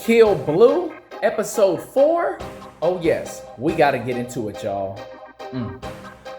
Kill Blue, episode 4. Oh yes, we gotta get into it, y'all.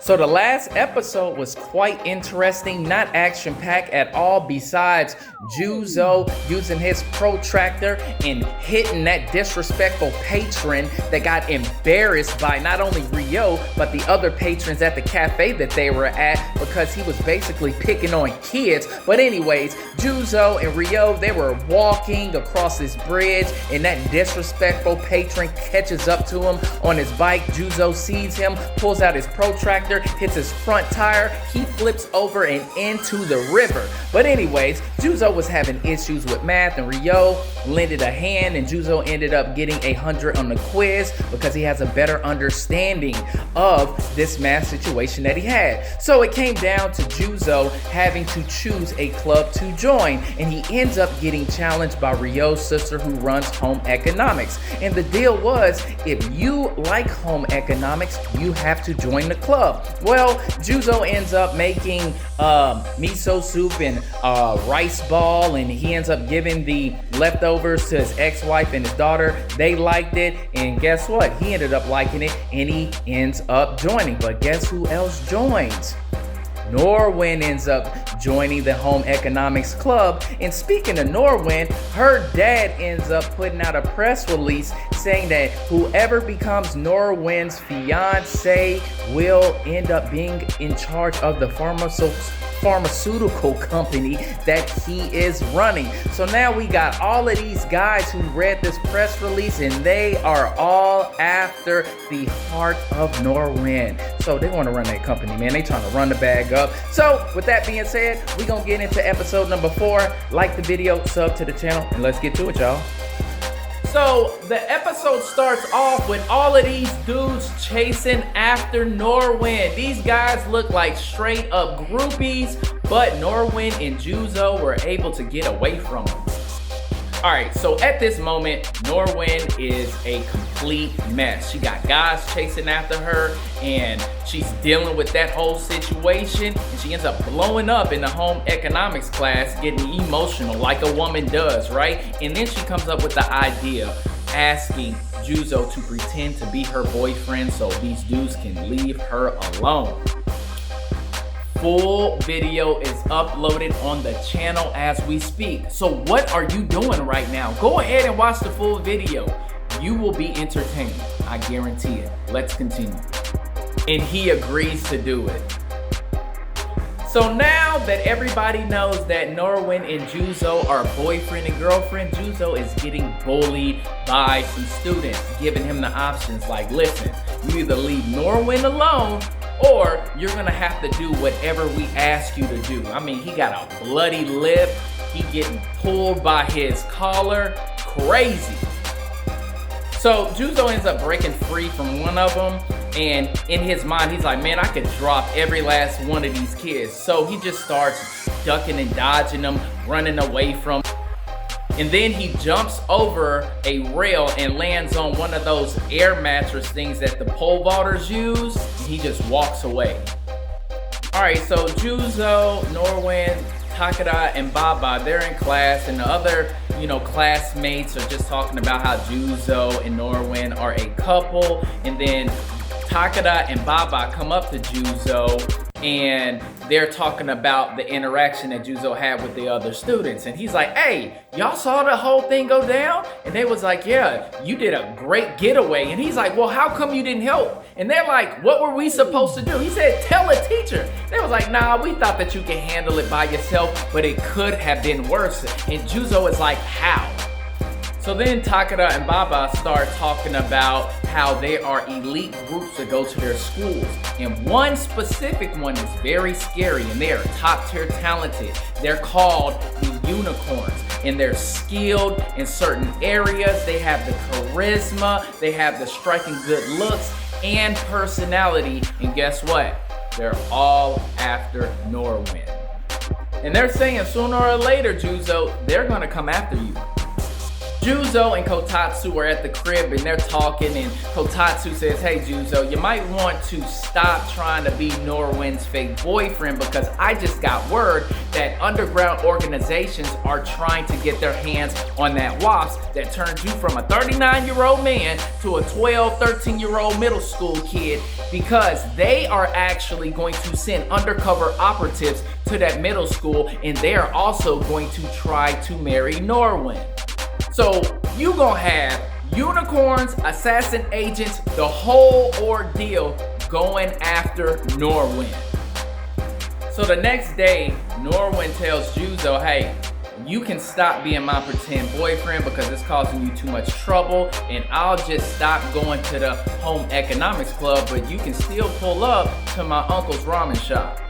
So the last episode was quite interesting, not action-packed at all, besides Juzo using his protractor and hitting that disrespectful patron that got embarrassed by not only Ryo, but the other patrons at the cafe that they were at, because he was basically picking on kids. But anyways, Juzo and Ryo, they were walking across this bridge, and that disrespectful patron catches up to him on his bike. Juzo sees him, pulls out his protractor, hits his front tire, he flips over and into the river. But anyways, Juzo was having issues with math, and Ryo lended a hand, and Juzo ended up getting 100 on the quiz because he has a better understanding of this math situation that he had. So it came down to Juzo having to choose a club to join, and he ends up getting challenged by Ryo's sister, who runs home economics. And the deal was, if you like home economics, you have to join the club. Well, Juzo ends up making miso soup and rice ball, and he ends up giving the leftovers to his ex-wife and his daughter. They liked it, and guess what? He ended up liking it, and he ends up joining. But guess who else joins? Norwin ends up joining the home economics club. And speaking of Norwin, her dad ends up putting out a press release saying that whoever becomes Norwin's fiance will end up being in charge of the pharmaceutical company that he is running. So now we got all of these guys who read this press release, and they are all after the heart of Norwin. So they want to run that company, man. They trying to run the bag up. So with that being said, we gonna get into episode number 4. Like the video, sub to the channel, and let's get to it, y'all. So the episode starts off with all of these dudes chasing after Norwin. These guys look like straight up groupies, but Norwin and Juzo were able to get away from them. All right, so at this moment, Norwin is a complete mess. She got guys chasing after her, and she's dealing with that whole situation, and she ends up blowing up in the home economics class, getting emotional like a woman does, right? And then she comes up with the idea, asking Juzo to pretend to be her boyfriend so these dudes can leave her alone. Full video is uploaded on the channel as we speak. So what are you doing right now? Go ahead and watch the full video. You will be entertained, I guarantee it. Let's continue. And he agrees to do it. So now that everybody knows that Norwin and Juzo are boyfriend and girlfriend, Juzo is getting bullied by some students, giving him the options like, listen, you either leave Norwin alone, or you're gonna have to do whatever we ask you to do. I mean, he got a bloody lip. He getting pulled by his collar. Crazy. So Juzo ends up breaking free from one of them. And in his mind, he's like, man, I could drop every last one of these kids. So he just starts ducking and dodging them, running away from them. And then he jumps over a rail and lands on one of those air mattress things that the pole vaulters use, and he just walks away. All right, so Juzo, Norwin, Takeda, and Baba, they're in class, and the other, classmates are just talking about how Juzo and Norwin are a couple. And then Takeda and Baba come up to Juzo, and they're talking about the interaction that Juzo had with the other students. And he's like, hey, y'all saw the whole thing go down? And they was like, yeah, you did a great getaway. And he's like, well, how come you didn't help? And they're like, what were we supposed to do? He said, tell a teacher. They was like, nah, we thought that you could handle it by yourself, but it could have been worse. And Juzo is like, how? So then Takeda and Baba start talking about how they are elite groups that go to their schools. And one specific one is very scary, and they are top tier talented. They're called the Unicorns, and they're skilled in certain areas. They have the charisma, they have the striking good looks and personality. And guess what? They're all after Norwin. And they're saying sooner or later, Juzo, they're gonna come after you. Juzo and Kotatsu are at the crib and they're talking, and Kotatsu says, hey Juzo, you might want to stop trying to be Norwin's fake boyfriend, because I just got word that underground organizations are trying to get their hands on that wasp that turned you from a 39-year-old man to a 12, 13-year-old middle school kid, because they are actually going to send undercover operatives to that middle school, and they are also going to try to marry Norwin. So you gonna have unicorns, assassin agents, the whole ordeal going after Norwin. So the next day, Norwin tells Juzo, hey, you can stop being my pretend boyfriend because it's causing you too much trouble, and I'll just stop going to the home economics club, but you can still pull up to my uncle's ramen shop.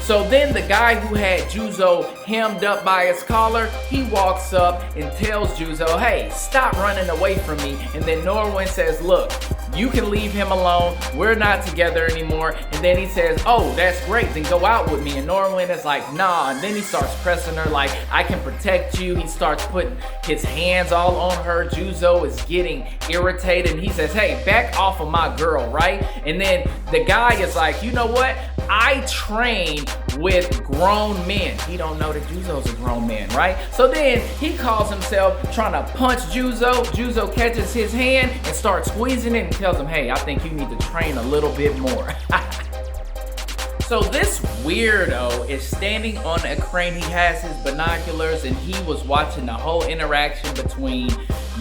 So then the guy who had Juzo hemmed up by his collar, he walks up and tells Juzo, hey, stop running away from me. And then Norwin says, look, you can leave him alone. We're not together anymore. And then he says, oh, that's great. Then go out with me. And Norwin is like, nah. And then he starts pressing her like, I can protect you. He starts putting his hands all on her. Juzo is getting irritated. And he says, hey, back off of my girl, right? And then the guy is like, you know what? I train with grown men. He don't know that Juzo's a grown man, right? So then he calls himself trying to punch Juzo. Juzo catches his hand and starts squeezing it and tells him, hey, I think you need to train a little bit more. So this weirdo is standing on a crane. He has his binoculars and he was watching the whole interaction between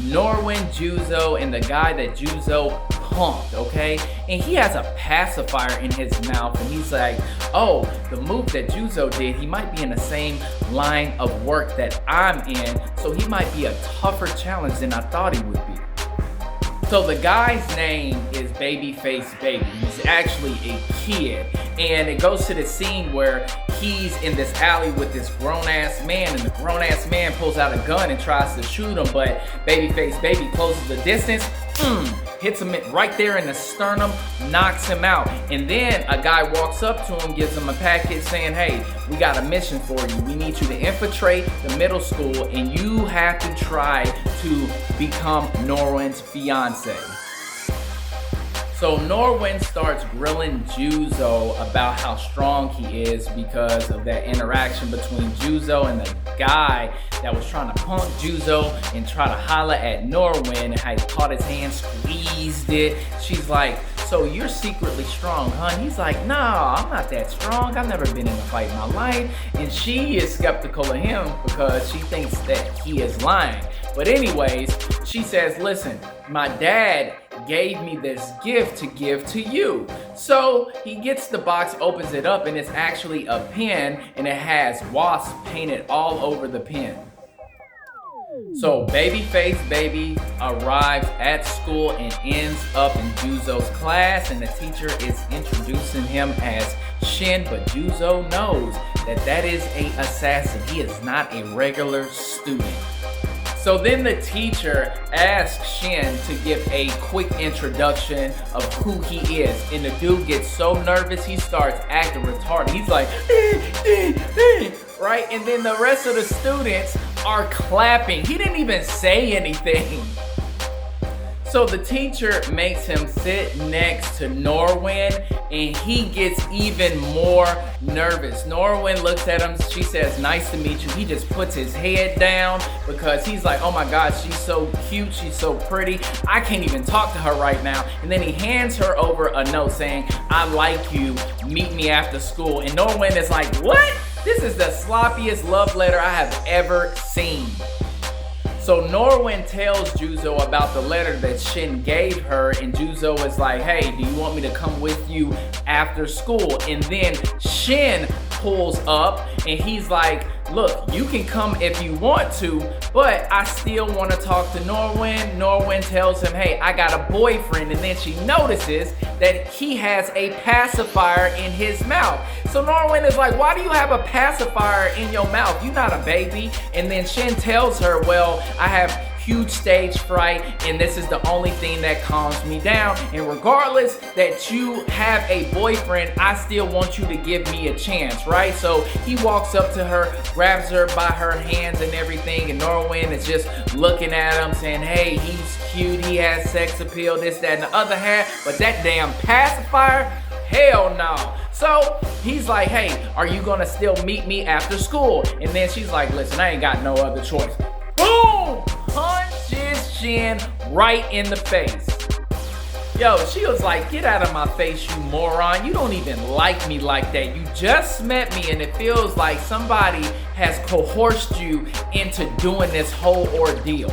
Norwin, Juzo, and the guy that Juzo pumped, okay? And he has a pacifier in his mouth and he's like, oh, the move that Juzo did, he might be in the same line of work that I'm in, so he might be a tougher challenge than I thought he would be. So the guy's name is Babyface Baby. He's actually a kid. And it goes to the scene where he's in this alley with this grown-ass man, and the grown-ass man pulls out a gun and tries to shoot him, but Babyface Baby closes the distance, hits him right there in the sternum, knocks him out. And then a guy walks up to him, gives him a package saying, hey, we got a mission for you. We need you to infiltrate the middle school and you have to try to become Norwin's fiance. So Norwin starts grilling Juzo about how strong he is because of that interaction between Juzo and the guy that was trying to punk Juzo and try to holler at Norwin, and how he caught his hand, squeezed it. She's like, so you're secretly strong, huh? And he's like, nah, I'm not that strong. I've never been in a fight in my life. And she is skeptical of him because she thinks that he is lying. But anyways, she says, listen, my dad gave me this gift to give to you. So he gets the box, opens it up, and it's actually a pen, and it has wasp painted all over the pen. So Babyface Baby arrives at school and ends up in Juzo's class, and the teacher is introducing him as Shin, but Juzo knows that that is an assassin. He is not a regular student. So then the teacher asks Shin to give a quick introduction of who he is. And the dude gets so nervous, he starts acting retarded. He's like, right? And then the rest of the students are clapping. He didn't even say anything. So the teacher makes him sit next to Norwin, and he gets even more nervous. Norwin looks at him, she says, nice to meet you. He just puts his head down because he's like, oh my God, she's so cute, she's so pretty. I can't even talk to her right now. And then he hands her over a note saying, I like you, meet me after school. And Norwin is like, what? This is the sloppiest love letter I have ever seen. So Norwin tells Juzo about the letter that Shin gave her, and Juzo is like, hey, do you want me to come with you after school? And then Shin pulls up and he's like, look, you can come if you want to, but I still want to talk to Norwin. Norwin tells him, hey, I got a boyfriend. And then she notices that he has a pacifier in his mouth. So Norwin is like, why do you have a pacifier in your mouth? You're not a baby. And then Shin tells her, well, I have huge stage fright, and this is the only thing that calms me down. And regardless that you have a boyfriend, I still want you to give me a chance, right? So he walks up to her, grabs her by her hands and everything, and Norwin is just looking at him saying, hey, he's cute, he has sex appeal, this, that, and the other half, but that damn pacifier, hell no. So he's like, hey, are you gonna still meet me after school? And then she's like, listen, I ain't got no other choice. Boom! Punches Shin right in the face. Yo, she was like, get out of my face, you moron. You don't even like me like that. You just met me and it feels like somebody has coerced you into doing this whole ordeal.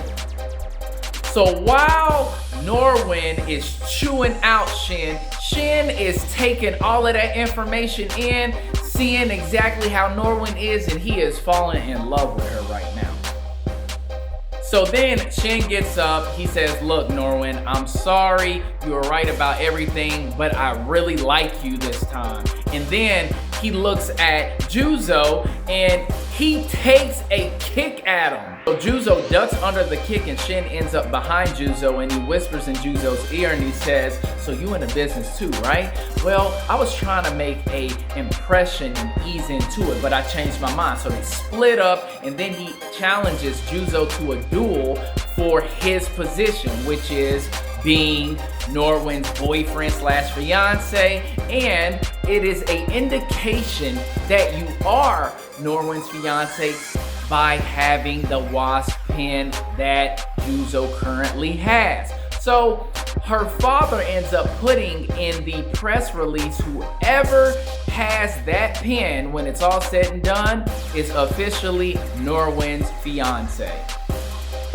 So while Norwin is chewing out Shin, Shin is taking all of that information in, seeing exactly how Norwin is, and he is falling in love with her right now. So then Shin gets up, he says, look, Norwin, I'm sorry, you were right about everything, but I really like you this time. And then he looks at Juzo and he takes a kick at him. So Juzo ducks under the kick and Shin ends up behind Juzo and he whispers in Juzo's ear and he says, so you in the business too, right? Well, I was trying to make a impression and ease into it, but I changed my mind. So they split up and then he challenges Juzo to a duel for his position, which is being Norwin's boyfriend slash fiance, and it is an indication that you are Norwin's fiance by having the wasp pin that Juzo currently has. So her father ends up putting in the press release, whoever has that pin when it's all said and done is officially Norwin's fiance.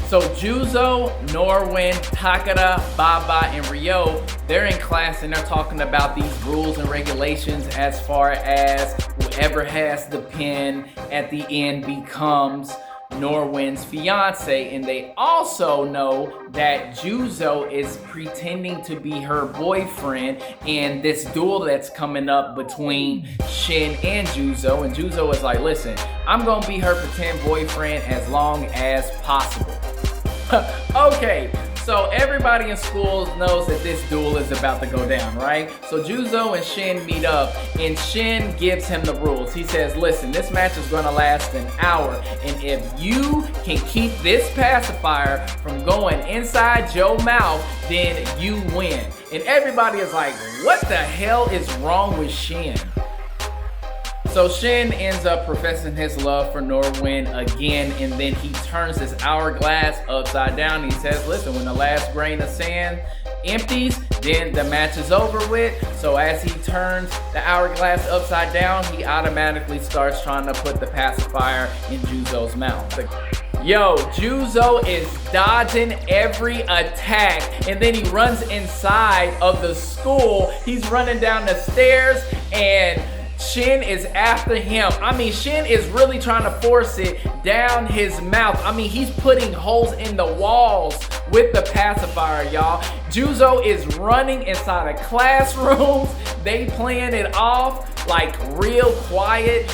So Juzo, Norwin, Takada, Baba, and Ryo, they're in class and they're talking about these rules and regulations as far as whoever has the pin at the end becomes Norwin's fiance, and they also know that Juzo is pretending to be her boyfriend in this duel that's coming up between Shin and Juzo, and Juzo is like, listen, I'm gonna be her pretend boyfriend as long as possible. Okay, so everybody in school knows that this duel is about to go down, right? So Juzo and Shin meet up and Shin gives him the rules. He says, listen, this match is gonna last an hour, and if you can keep this pacifier from going inside your mouth, then you win. And everybody is like, what the hell is wrong with Shin? So Shin ends up professing his love for Norwin again, and then he turns his hourglass upside down. He says, listen, when the last grain of sand empties, then the match is over with. So as he turns the hourglass upside down, he automatically starts trying to put the pacifier in Juzo's mouth. Yo, Juzo is dodging every attack, and then he runs inside of the school. He's running down the stairs, and Shin is after him. I mean, Shin is really trying to force it down his mouth. I mean, he's putting holes in the walls with the pacifier, y'all. Juzo is running inside of classrooms. They playing it off like real quiet.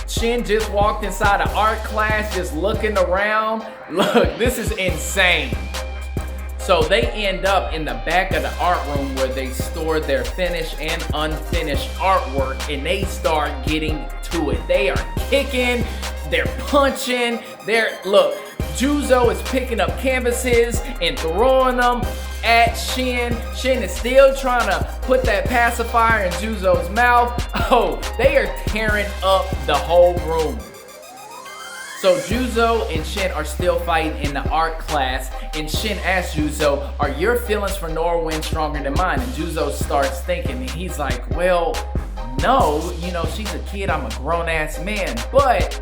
Shin just walked inside an art class just looking around. Look, this is insane. So they end up in the back of the art room where they store their finished and unfinished artwork, and they start getting to it. They are kicking, they're punching, look, Juzo is picking up canvases and throwing them at Shin. Shin is still trying to put that pacifier in Juzo's mouth. Oh, they are tearing up the whole room. So Juzo and Shin are still fighting in the art class, and Shin asks Juzo, are your feelings for Norwin stronger than mine? And Juzo starts thinking, and he's like, well, no, you know, she's a kid, I'm a grown-ass man, but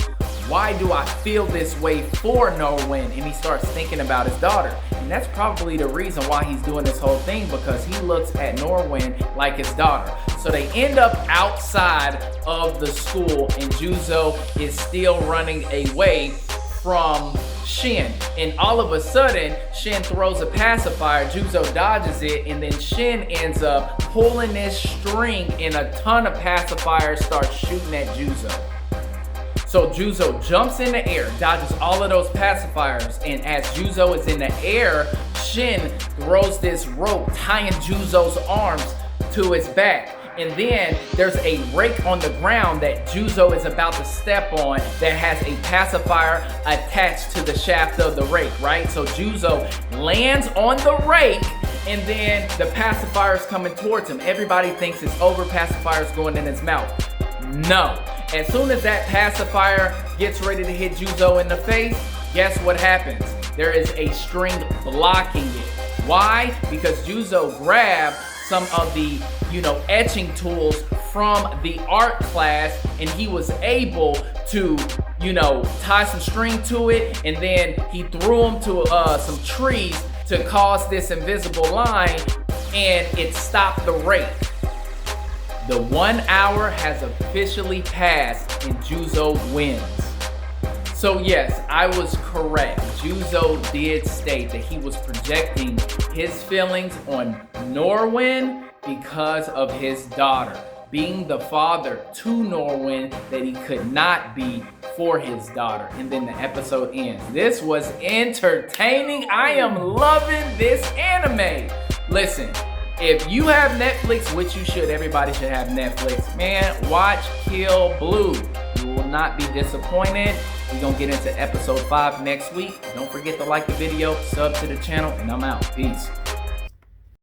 why do I feel this way for Norwin? And he starts thinking about his daughter. And that's probably the reason why he's doing this whole thing, because he looks at Norwin like his daughter. So they end up outside of the school, and Juzo is still running away from Shin. And all of a sudden, Shin throws a pacifier, Juzo dodges it, and then Shin ends up pulling this string, and a ton of pacifiers start shooting at Juzo. So Juzo jumps in the air, dodges all of those pacifiers, and as Juzo is in the air, Shin throws this rope tying Juzo's arms to his back. And then there's a rake on the ground that Juzo is about to step on that has a pacifier attached to the shaft of the rake, right? So Juzo lands on the rake, and then the pacifier's coming towards him. Everybody thinks it's over, pacifier's going in his mouth. No. As soon as that pacifier gets ready to hit Juzo in the face, guess what happens? There is a string blocking it. Why? Because Juzo grabbed some of the, etching tools from the art class, and he was able to, tie some string to it, and then he threw them to some trees to cause this invisible line, and it stopped the rake. The 1 hour has officially passed and Juzo wins. So yes, I was correct. Juzo did state that he was projecting his feelings on Norwin because of his daughter, being the father to Norwin that he could not be for his daughter. And then the episode ends. This was entertaining. I am loving this anime. Listen, if you have Netflix, which you should, everybody should have Netflix, man, watch Kill Blue. You will not be disappointed. We're going to get into episode 5 next week. Don't forget to like the video, sub to the channel, and I'm out. Peace.